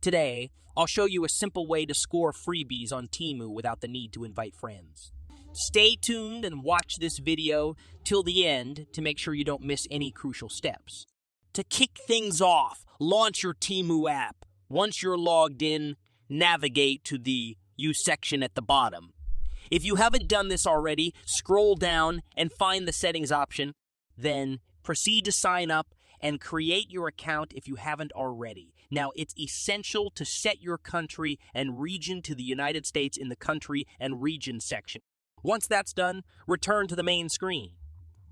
Today, I'll show you a simple way to score freebies on Temu without the need to invite friends. Stay tuned and watch this video till the end to make sure you don't miss any crucial steps. To kick things off, launch your Temu app. Once you're logged in, navigate to the Use section at the bottom. If you haven't done this already, scroll down and find the settings option. Then proceed to sign up and create your account if you haven't already. Now, it's essential to set your country and region to the United States in the country and region section. Once that's done, return to the main screen.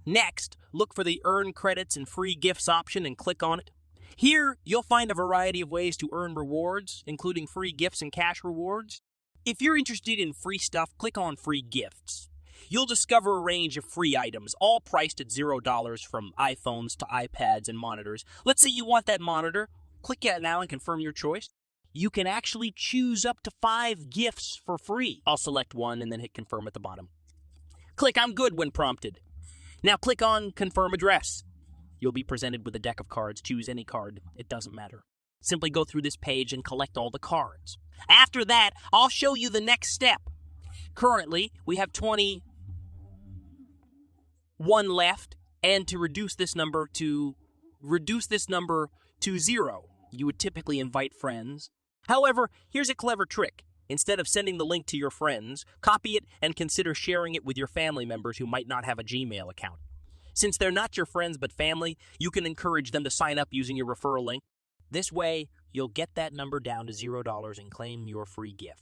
Next, look for the Earn Credits and Free Gifts option and click on it. Here, you'll find a variety of ways to earn rewards, including free gifts and cash rewards. If you're interested in free stuff, click on Free Gifts. You'll discover a range of free items, all priced at $0 from iPhones to iPads and monitors. Let's say you want that monitor. Click it now and confirm your choice. You can actually choose up to 5 gifts for free. I'll select one and then hit confirm at the bottom. Click I'm good when prompted. Now click on confirm address. You'll be presented with a deck of cards. Choose any card. It doesn't matter. Simply go through this page and collect all the cards. After that, I'll show you the next step. Currently, we have 21 left, and to reduce this number to 0, you would typically invite friends. However, here's a clever trick. Instead of sending the link to your friends, copy it and consider sharing it with your family members who might not have a Gmail account. Since they're not your friends but family, you can encourage them to sign up using your referral link. This way, you'll get that number down to $0 and claim your free gift.